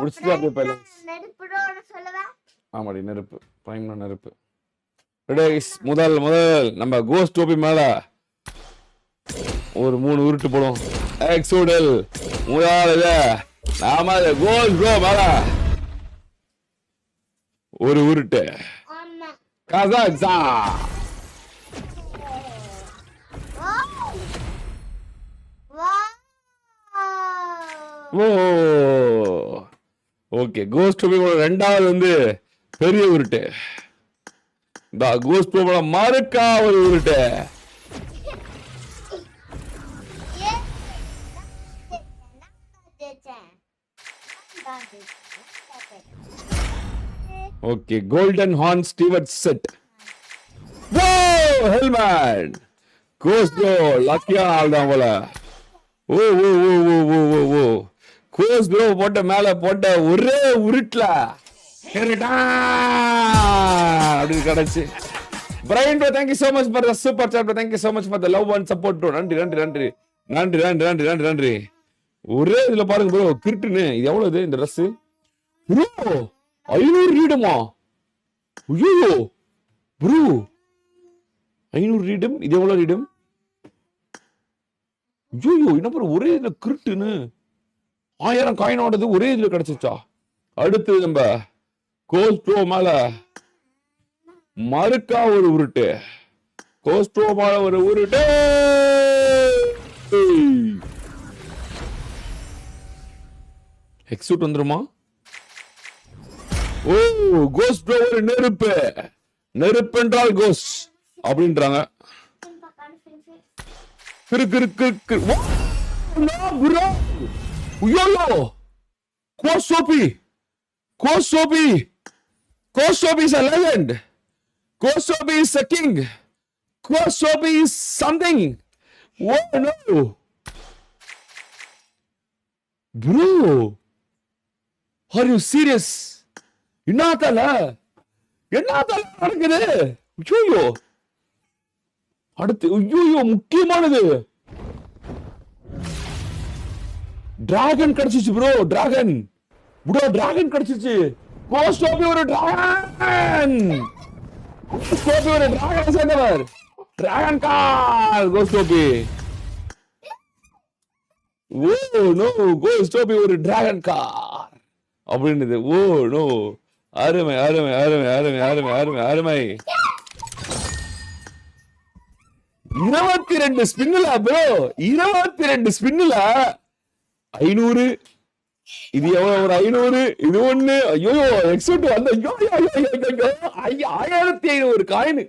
முடிச்சுட்டு போயிடலாம். ஆமாடி நெருப்பு பிரைம்ல நெருப்பு. முதல் நம்ம கோஸ்ட் டோபி மேல ஒரு 3 உருட்டு போடும். எக்ஸூடல் முதல்ல நாம கோஸ்ட் ப்ரோ மேல ஒரு உருட்டு. கசாக்ஸா ஓ ஓகே. கோஸ்ட் டோபியோட ரெண்டாவது வந்து பெரிய உருட்டு. கோஸ்ட் டோபியோட மறுக்கா ஒரு உருட்டு. Okay. Golden horn Stewart set. Oh helmet. Ghost bro லக்கியான ஆள் தான் போல. ஓ ஓ ஓ ஓ ஓ ஓ ஓ கோஸ்ட் ப்ரோ போட்ட மேல போட்ட ஒரே உருட்ல அப்படி கிடைச்சு. பிரைன் bro thank you so much for the super chat bro. Thank you so much for the love and support bro. நன்றி நன்றி நன்றி நன்றி நன்றி நன்றி நன்றி நன்றி. ஒரே இதுல பாருங்க ப்ரோ கிரிட்டுன்னு. இது எவ்வளவு இந்த ட்ரெஸ் ப்ரோ? 500 ரீடுமா? ஐயோ ப்ரோ 500 ரீடும். இது எவ்வளவு ரீடும்? ஐயோ என்ன ப்ரோ ஒரே இதுல கிரிட்டுன்னு 1000 காயினோடது ஒரே இதுல கிடைச்சிச்சா? அடுத்து நம்ம கோஸ்ட் ப்ரோ மேல மறுக்கா ஒரு உருட்டு. கோஸ்ட் ப்ரோ மேல ஒரு உருட்டு. எக்ஸூட் வந்துருமா? ஓ கோஸ்ட் ப்ரோ ஒரு நெருப்பு. நெருப்பு என்றால் கோஸ்ட் அப்படின்றாங்க. கிரு கிரு கிரு கிரு. ப்ரோ ஐயோ கோஸ்ட் சோபி is a legend. Ghost Sobi is a king. Ghost Sobi is something. Oh no bro, are you serious? என்னதல நடக்குது? ஐயோ அடுத்து ஐயோ முக்கியமானது டிராகன் கிடைச்சிச்சு ப்ரோ. டிராகன் கிடைச்சிச்சு. கோஸ்ட் டோபி ஒரு டிராகன். கோஸ்ட் டோபி ஒரு டிராகன் சேர்ந்தவர். Dragon car ghost Toby. Oh no ghost Toby ஒரு டிராகன் கார் அப்படின்னுது. ஓ நோ அருமை அருமை அருமை அருமை அருமை அருமை அருமை. 22 ஸ்பின்னுல ப்ரோ 22 ஸ்பின்னுல 500. இது எவ்வளவு? ஒரு 500. இது ஒண்ணு. ஐயோ எக்ஸூட் வந்து 1500 காயின்.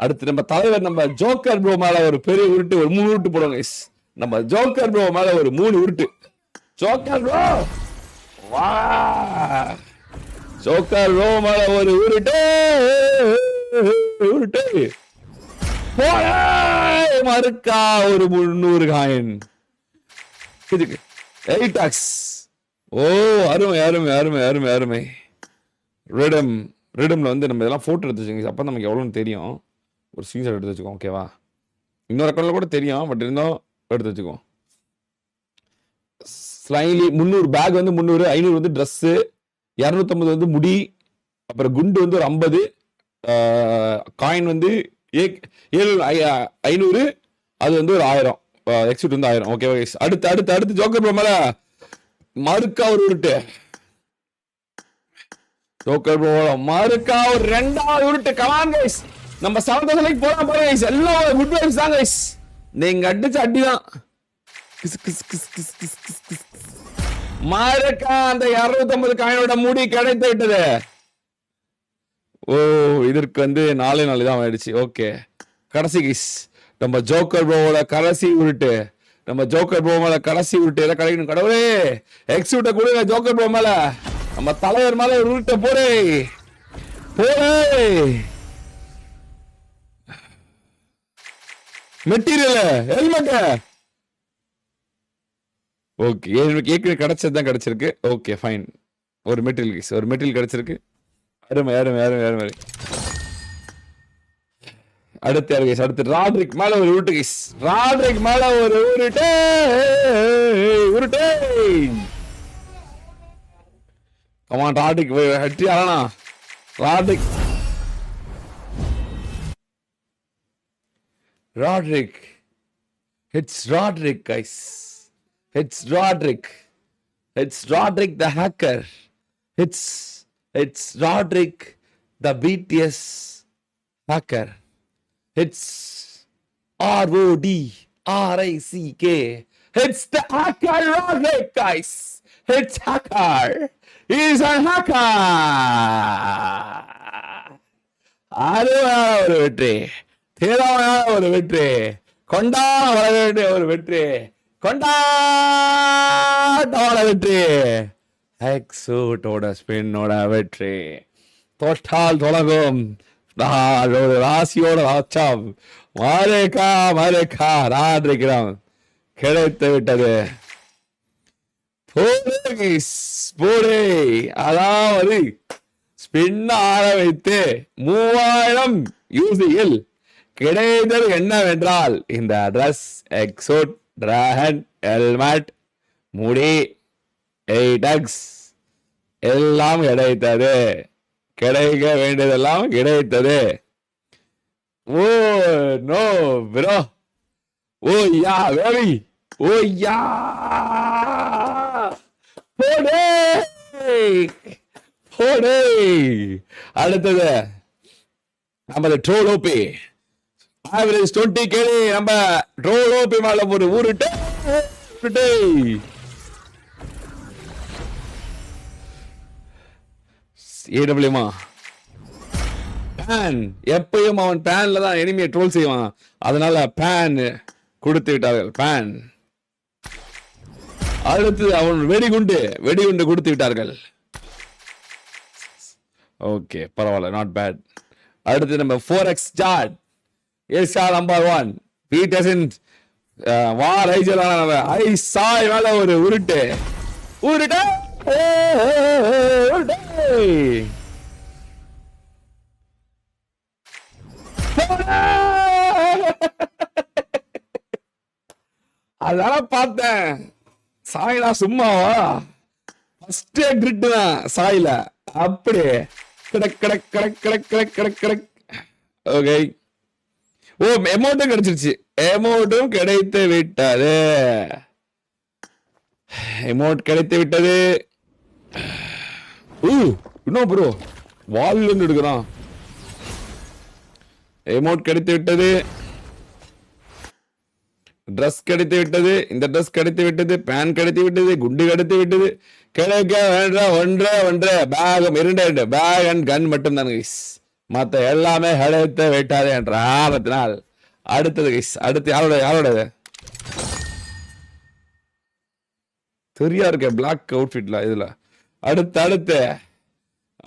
அடுத்து நம்ம தலைவர் நம்ம ஜோக்கர் ப்ரோ மேல ஒரு பெரிய உருட்டு. ஒரு 3 உருட்டு போடுவாங்க. நம்ம ஜோக்கர் ப்ரோ மேல ஒரு 3 உருட்டு. ஜோக்கர் ப்ரோ வா. ஜோக்கர் ப்ரோ மேல ஒரு உருட்டு. மறுக்கா ஒரு 300 காயின். ஓ அருமை அருமை அருமை அருமை அருமை. ரெடம்ல வந்து நம்ம இதெல்லாம் போட்டோ எடுத்து வச்சுக்கோங்க. அப்போ நமக்கு எவ்வளோன்னு தெரியும். ஒரு ஸ்கிரீன்ஷாட் எடுத்து வச்சுக்கோம். ஓகேவா? இன்னொரு அக்கௌண்ட்ல கூட தெரியும், பட் இருந்தோம் எடுத்து வச்சுக்கோம். ஸ்லைலி 300 பேக் வந்து 300. 500 வந்து ட்ரெஸ்ஸு. 250 வந்து முடி. அப்புறம் குண்டு வந்து ஒரு 50. காயின் வந்து 500. அது வந்து ஒரு 1000. எக்ஸிட் வந்து 1000. ஓகே அடுத்து ஜோக்கர் ப்ரோ மேல மறுக்கா ஒரு உருட்டு. ஜோக்கர் ப்ரோ மறுக்கா ஒரு 2வது உருட்டு. கமான் கைஸ், நம்ம 7000 லைக் போலாம் பாருங்க கைஸ். எல்லாம் குட் வைப்ஸ் தான் கைஸ். நீங்க அடிச்ச அடிதான். மறுக்கா அந்த 250 காயினோட முடி கிடைத்து விட்டது. ஓ இதற்கு வந்து 4 நாள் தான் ஆயிடுச்சு. ஓகே கடைசி கைஸ் நம்ம ஜோக்கர் ப்ரோவோட கடைசி உருட்டு. நம்ம ஜோக்கர் ப்ரோ மேல கடைசி உருட்டு எல்லாம் கிடைக்கணும். கடவுளே எக்ஸூட்ட கொடுங்க ஜோக்கர் ப்ரோ மேல. நம்ம தலைவர் மேல ஒரு உருட்டை போடு. Material helmet. ஓகே ஏற்கனவே கிடைச்சதுதான் கிடைச்சிருக்கு. Okay fine. ஒரு மெட்டீரியல் கிடைச்சிருக்கு. அருமை அருமை அருமை அருமை. அடுத்து யாரு கைஸ்? அடுத்து ராட்ரிக் மேல ஒரு உருட்டு கைஸ். ராட்ரிக் மேல ஒரு உருட்டு. கமான் ராட்ரிக் வெற்றி ஆனா ராட்ரிக் Roderick. It's Roderick, guys. It's Roderick. It's Roderick the hacker. It's Roderick the BTS hacker. It's RODRICK. It's the hacker Roderick, guys. It's hacker. He's a hacker. அருமையான ஒரு வெற்றி, தீரமான ஒரு வெற்றி, கொண்டாட வர வேண்டிய ஒரு வெற்றி, கொண்டாட வெற்றி. எக்ஸூட்டோட ஸ்பின்னோட வெற்றி. தொட்டால் தொடங்கும் ராசியோட ராஜாம் மரேக்கா ராட்ரிக்கிடம் கிடைத்து விட்டது. அதாவது ஸ்பின் ஆர வைத்து 3000 யூசியில் கிடைத்தது என்னவென்றால் இந்த ட்ரெஸ், எக்ஸோட், டிராகன், ஹெல்மெட், முடி, 8x எல்லாம் கிடைத்தது. கிடைக்க வேண்டியதெல்லாம் கிடைத்தது. ஓ நோ ப்ரோ, ஓ யா பேபி, ஓ யா போடே போடே. அடுத்தது நம்ம ட்ரோல் ஓபி ஆவரேஜ் 20 கேடி. நம்ம ட்ரோல் ஓபி மேல ஒரு ஊருட்டு ஏடபிள்யூமா பேன். எப்பயும் அவன் பேன்ல தான் எனிமியை ட்ரோல் செய்வான், அதனால பேன் கொடுத்து விட்டார்கள். பேன். அடுத்து அவன் வெடிகுண்டு கொடுத்து விட்டார்கள். ஓகே பரவாயில்ல, நாட் பேட். அடுத்து நம்ம 4x ஜாட் நம்பர் 1 பீட்டர்சன் வார் ஐஜலான ஐ சாய் மேல ஒரு உருட்டு உருட்டு. அதெல்லாம் பார்த்தேன். சாயிலா சும்மாவா? ஃபர்ஸ்ட் கிரிட் தான் சாயில. அப்படியே கடக் கடக் கடக் கடக் கடக் கடக் கடக். ஓகே. ஓ எமௌண்ட்டும் கிடைச்சிருச்சு. எமௌண்ட்டும் கிடைத்து விட்டது. எமௌண்ட் கிடைத்து விட்டது. இன்னும் ப்ரோ வால்ல இருந்து எடுக்கிறான். எமௌண்ட் கிடைத்து விட்டது. ட்ரெஸ் கிடைத்து விட்டது. இந்த ட்ரெஸ் கிடைத்து விட்டது. பேன் கிடைத்து விட்டது. குண்டு கிடைத்து விட்டது. கிடைக்க வேண்டாம் ஒன்றே பேக் 2 பேக் அண்ட் கன் மட்டும் தான் கைஸ். மற்ற எல்லாமே கிடைத்து விட்டாது என்ற ஆபத்தினால். அடுத்தது கைஸ், அடுத்து யாரோட தெரியா இருக்க பிளாக் அவுட்ஃபிட்ல இதுல. அடுத்து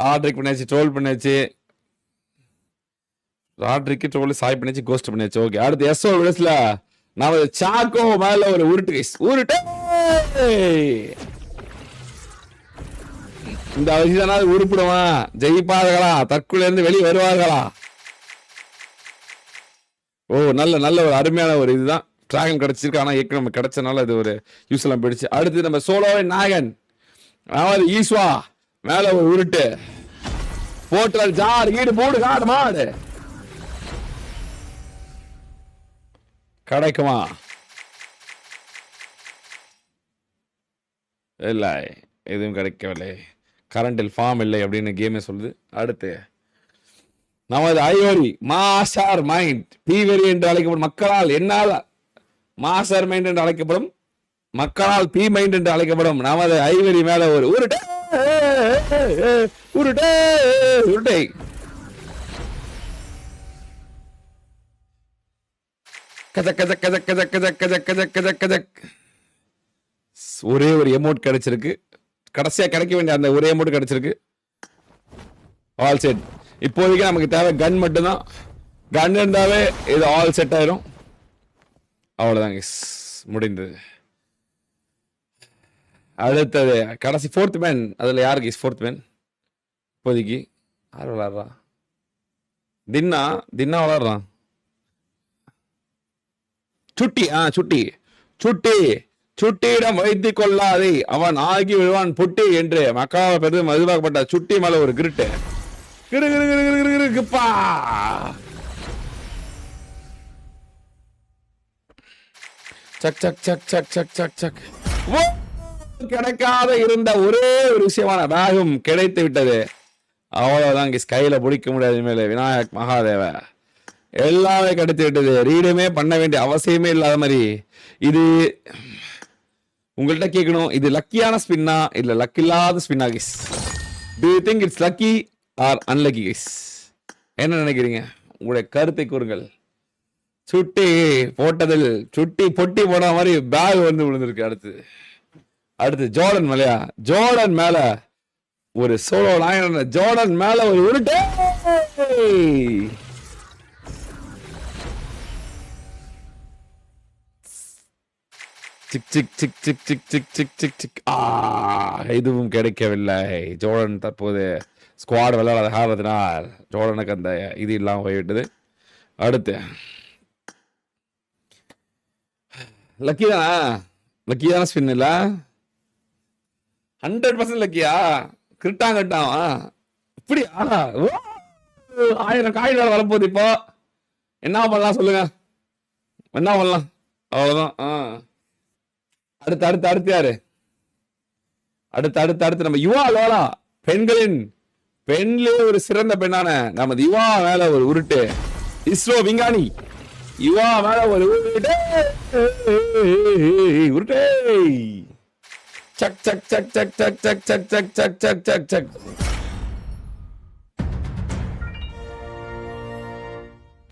ஆட்ரிக் பண்ணியாச்சு, ட்ரோல் பண்ணியாச்சு, ராட்ரிக்கு ட்ரோல் சாய் பண்ணியாச்சு, கோஸ்ட் பண்ணியாச்சு. ஓகே. அடுத்து எஸ்ஓ விடஸ்ல நாம சாக்கோ மேல ஒரு உருட்டு கைஸ். உருட்டு. இந்த அவசியம் உருப்பிடுவான். ஜெயிப்பார்களா? தற்கொலை இருந்து வெளியே வருவார்களா? ஓ நல்ல ஒரு அருமையான ஒரு இதுதான். டிராகன் கிடைச்சிருக்கு. ஆனா ஏற்கனவே கிடைச்சனால இது ஒரு யூஸ் எல்லாம் போயிடுச்சு. அடுத்து நம்ம சோலோவின் நாயகன் அதாவது ஈஸ்வா மேல ஒரு உருட்டு போட்டல் ஜார் ஈடு மூடு காடு மாடு. கிடைக்குமா? இல்லை, எதுவும் கிடைக்கவில்லை. கரண்டில் ஃபார்ம் இல்லை அப்படின்னு கேமே சொல்லுது. அடுத்து நமது ஐவரி மாஸ்டர் மைண்ட் பீவரி என்று அழைக்கப்படும் மக்களால் என்னால் மாஸ்டர் மைண்ட் என்று அழைக்கப்படும் மக்களால் பி மைண்ட் என்று அழைக்கப்படும் நமது ஐவரி மேல ஒரு உருட்டை உருட்டை உருட்டை. கஜக் கஜக் கஜக் கஜக் கஜக் கஜக் கஜக் கஜக் கஜக். ஒரே ஒரு எமௌண்ட் கிடைச்சிருக்கு. கடைசியா கிடைக்க வேண்டிய அந்த ஒரே அமௌண்ட் கிடைச்சிருக்கு. All set. இப்போதைக்கு நமக்கு தேவை கன் மட்டும்தான். கன் இருந்தாவே இது ஆல் செட் ஆயிரும். அவ்வளவுதாங்க, முடிந்தது. அடுத்தது கடைசி 4th மேன். அதுல யாருக்கு 4th மேன்? இப்போதைக்கு யார் விளாடுறா? தின்னா விளாடுறான். சுட்டி சுட்டி சுட்டி சுட்டியிடம் வைத்துக் கொள்ளாதே, அவன் ஆகி விழுவான் புட்டி என்று மக்காவை பெரிதும் எதிர்பார்க்கப்பட்ட சுட்டி மேல ஒரு கிருட்டு. கிரு கிரு கிரு கிரு கிரு கிருப்பா. சக் சக் சக் சக் சக் சக் சக். கிடைக்காத இருந்த ஒரே ஒரு விஷயமான பேகும் கிடைத்து விட்டது. அவ்வளவுதான், இங்க ஸ்கைல பிடிக்க முடியாது. மேலே விநாயக் மகாதேவ எல்லாமே கிடைத்து விட்டது. ரீடுமே பண்ண வேண்டிய அவசியமே இல்லாத மாதிரி. இது உங்கள்கிட்ட கேட்கணும், இது லக்கியான ஸ்பின்னா இல்ல லக் இல்லாத ஸ்பின்னா guys? Do you think it's lucky or unlucky guys? என்ன நினைக்கிறீங்க? உங்களுடைய கருத்தை கூறுங்கள். சுட்டி போட்டதில் சுட்டி பொட்டி போன மாதிரி பேக் வந்து விழுந்திருக்கு. அடுத்து ஜோர்டன் மேலையா? ஜோர்டன் மேல ஒரு சோலோ லைன், ஜோர்டன் மேல ஒரு உருட்டு. Sick sick sick sick sick sick sick sick sick. இதுவும் கிடைக்கவில்லை. ஜோர்டன் தற்போது ஸ்குவாட் விளையாடாத காரணத்தினால் ஜோர்டனுக்கு அந்த இது இல்லாமல் போய்விட்டது. அடுத்து லக்கி தானா? லக்கியான ஸ்பின் இல்ல, 100% லக்கியா? கிட்டாவா இப்படி? 1000 காயின்கள் வரப்போகுது. இப்போ என்ன பண்ணலாம் சொல்லுங்க? என்ன பண்ணலாம்? அவ்வளவுதான். அடுத்து யாரு? அடுத்து நம்ம யுவா லோலா, பெண்களே ஒரு சிறந்த பெண்ணான நமது யுவா மேல ஒரு உருட்டு. இஸ்ரோ விஞ்ஞானி யுவா மேல ஒரு உருட்டு. சக் சக் சக் சக் சக் சக் சக் சக் சக் சக் சக் சக்.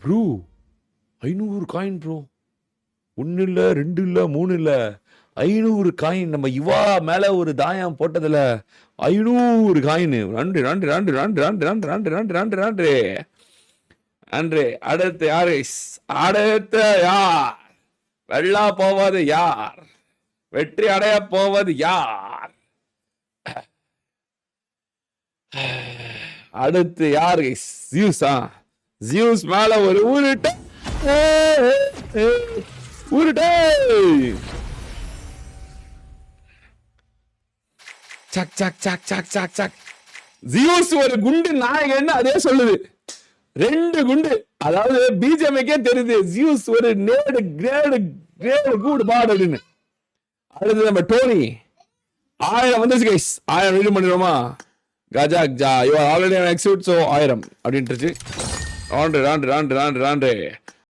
Bro 500 coin bro. 1 இல்ல 2 இல்ல 3 இல்ல 500 காயின். நம்ம யுவா மேல ஒரு தாயம் போட்டதுல 500 காயின். நன்றி நன்றி நன்றி நன்றி நன்றி நன்றி நன்றி நன்றி நன்றி நன்றி நன்றி. அடுத்து யாரு? அடுத்து யார் வெள்ளா போவது? யார் வெற்றி அடைய போவது? யார்? அடுத்து யாரு? ஜியூஸா? ஜியூஸ் மேல ஒரு உருட்டு. சக் சக் சக் சக் சக் சக். ஜியூஸ் ஒரு குண்டு நாயகன்னு அதே சொல்லுது. 2 குண்டு. அதாவது பிஜேபிக்கே தெரியுது ஜியூஸ் ஒரு கிரேடு கூடு பாடு அப்படின்னு. அடுத்து நம்ம டோனி 1000 வந்துச்சு கைஸ். 1000 ரீடு பண்ணிடுவோமா? கஜாக் ஜா you are already exit, so 1000 அப்படின்ட்டுருச்சு. ராண்டு